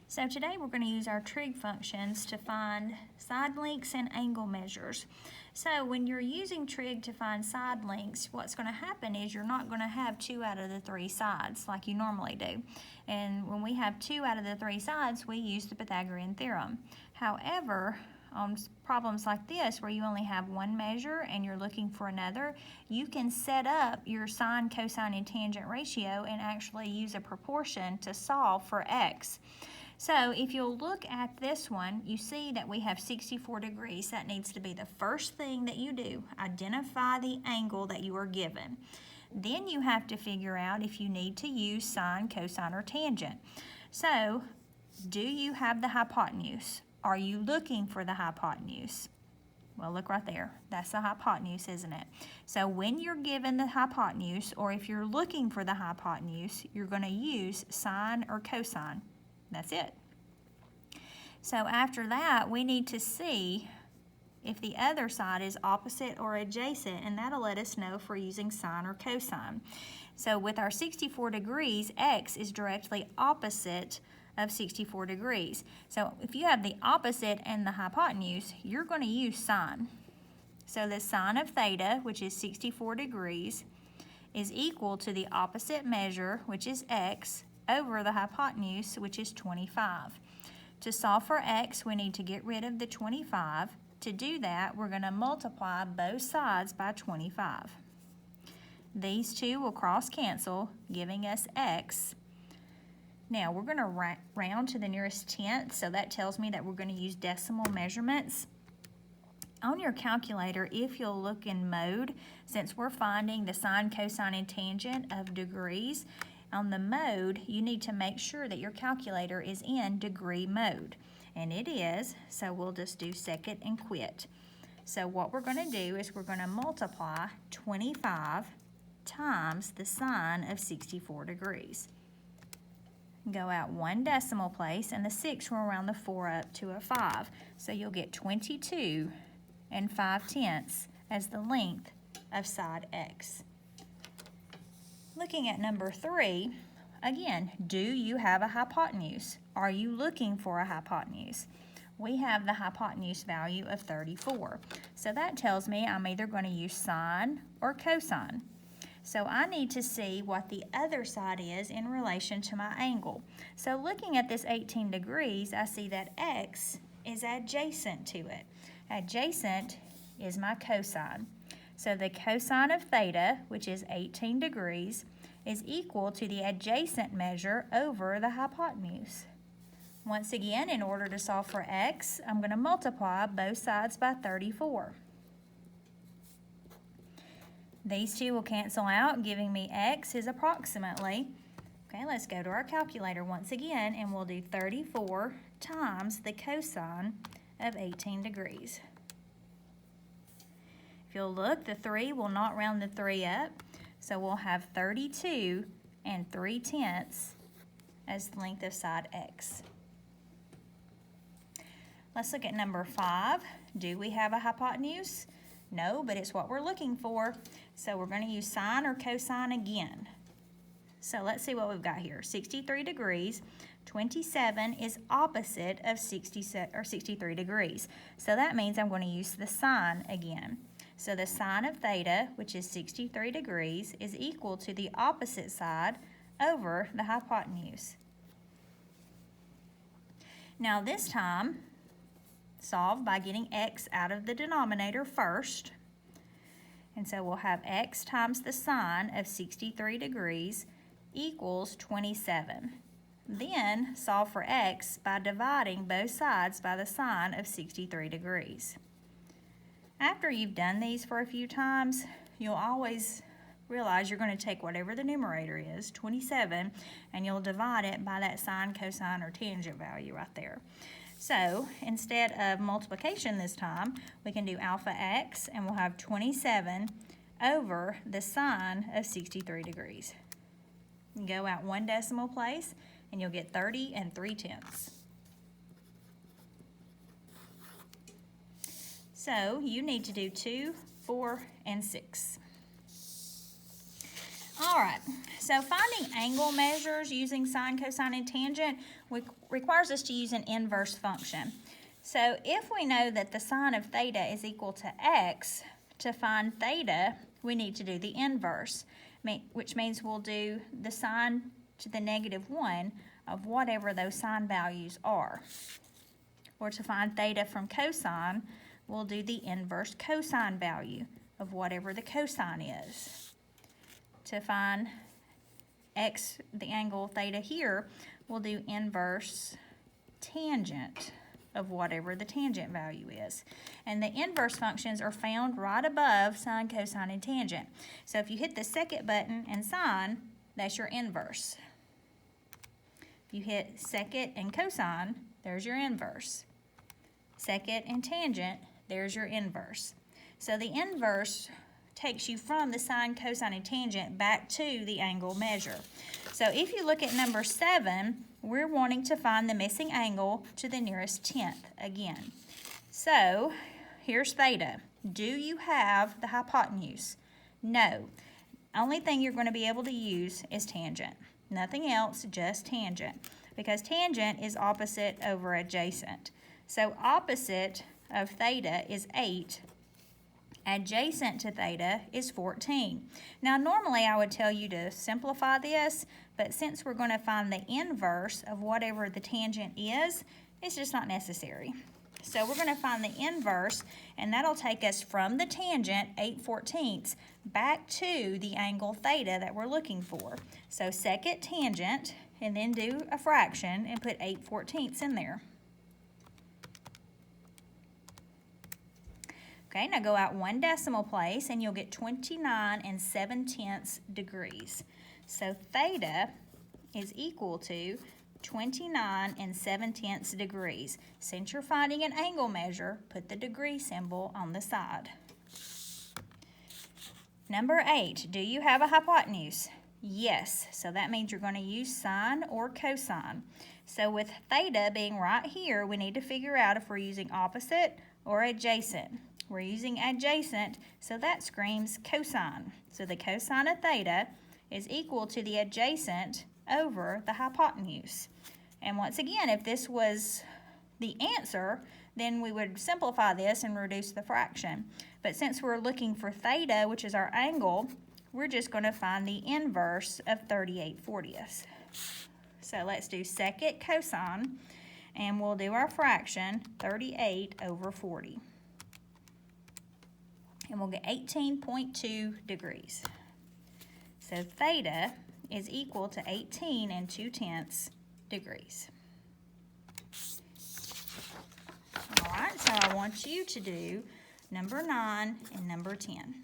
So today we're going to use our trig functions to find side lengths and angle measures. So when you're using trig to find side lengths, what's going to happen is you're not going to have 2 out of the 3 sides like you normally do. And when we have 2 out of the 3 sides, we use the Pythagorean theorem. However, on problems like this where you only have one measure and you're looking for another, you can set up your sine, cosine, and tangent ratio and actually use a proportion to solve for x. So if you'll look at this one, you see that we have 64 degrees. That needs to be the first thing that you do. Identify the angle that you are given. Then you have to figure out if you need to use sine, cosine, or tangent. So, do you have the hypotenuse? Are you looking for the hypotenuse? Well, look right there. That's the hypotenuse, isn't it? So when you're given the hypotenuse, or if you're looking for the hypotenuse, you're going to use sine or cosine. That's it. So after that, we need to see if the other side is opposite or adjacent, and that'll let us know if we're using sine or cosine. So with our 64 degrees, x is directly opposite of 64 degrees. So if you have the opposite and the hypotenuse, you're going to use sine. So the sine of theta, which is 64 degrees, is equal to the opposite measure, which is x, over the hypotenuse, which is 25. To solve for x, we need to get rid of the 25. To do that, we're going to multiply both sides by 25. These two will cross cancel, giving us x. Now, we're going to round to the nearest tenth, so that tells me that we're going to use decimal measurements. On your calculator, if you'll look in mode, since we're finding the sine, cosine, and tangent of degrees, on the mode, you need to make sure that your calculator is in degree mode. And it is, so we'll just do second and quit. So what we're going to do is we're going to multiply 25 times the sine of 64 degrees. Go out one decimal place, and the 6 will round the 4 up to a 5. So you'll get 22 and 5/10 as the length of side x. Looking at number 3, again, do you have a hypotenuse? Are you looking for a hypotenuse? We have the hypotenuse value of 34. So that tells me I'm either going to use sine or cosine. So I need to see what the other side is in relation to my angle. So looking at this 18 degrees, I see that x is adjacent to it. Adjacent is my cosine. So the cosine of theta, which is 18 degrees, is equal to the adjacent measure over the hypotenuse. Once again, in order to solve for x, I'm going to multiply both sides by 34. These two will cancel out, giving me x is approximately, okay, let's go to our calculator once again, and we'll do 34 times the cosine of 18 degrees. If you'll look, the 3 will not round the 3 up, so we'll have 32 and 3/10 as the length of side x. Let's look at number 5. Do we have a hypotenuse? No, but it's what we're looking for. So we're going to use sine or cosine again. So let's see what we've got here. 63 degrees, 27 is opposite of 63 degrees. So that means I'm going to use the sine again. So the sine of theta, which is 63 degrees, is equal to the opposite side over the hypotenuse. Now this time, solve by getting x out of the denominator first. And so we'll have x times the sine of 63 degrees equals 27. Then solve for x by dividing both sides by the sine of 63 degrees. After you've done these for a few times, you'll always realize you're going to take whatever the numerator is, 27, and you'll divide it by that sine, cosine, or tangent value right there. So instead of multiplication this time, we can do alpha x, and we'll have 27 over the sine of 63 degrees. You go out one decimal place, and you'll get 30 and 3/10. So you need to do 2, 4, and 6. All right, so finding angle measures using sine, cosine, and tangent requires us to use an inverse function. So if we know that the sine of theta is equal to x, to find theta, we need to do the inverse, which means we'll do the sine to the -1 of whatever those sine values are. Or to find theta from cosine, we'll do the inverse cosine value of whatever the cosine is. To find x, the angle theta here, we'll do inverse tangent of whatever the tangent value is. And the inverse functions are found right above sine, cosine, and tangent. So if you hit the second button and sine, that's your inverse. If you hit second and cosine, there's your inverse. Second and tangent, there's your inverse. So the inverse takes you from the sine, cosine, and tangent back to the angle measure. So if you look at number 7, we're wanting to find the missing angle to the nearest tenth again. So here's theta. Do you have the hypotenuse? No. Only thing you're going to be able to use is tangent. Nothing else, just tangent. Because tangent is opposite over adjacent. So opposite of theta is 8. Adjacent to theta is 14. Now normally I would tell you to simplify this, but since we're going to find the inverse of whatever the tangent is, it's just not necessary. So we're going to find the inverse, and that'll take us from the tangent, 8/14, back to the angle theta that we're looking for. So second tangent, and then do a fraction and put 8/14 in there. Okay, now go out 1 decimal place and you'll get 29 7/10 degrees. So theta is equal to 29 7/10 degrees. Since you're finding an angle measure, put the degree symbol on the side. Number 8, do you have a hypotenuse? Yes, so that means you're going to use sine or cosine. So with theta being right here, we need to figure out if we're using opposite or adjacent. We're using adjacent, so that screams cosine. So the cosine of theta is equal to the adjacent over the hypotenuse. And once again, if this was the answer, then we would simplify this and reduce the fraction. But since we're looking for theta, which is our angle, we're just going to find the inverse of 38/40. So let's do second cosine, and we'll do our fraction, 38/40. And we'll get 18.2 degrees. So theta is equal to 18 2/10 degrees. All right, so I want you to do number 9 and number 10.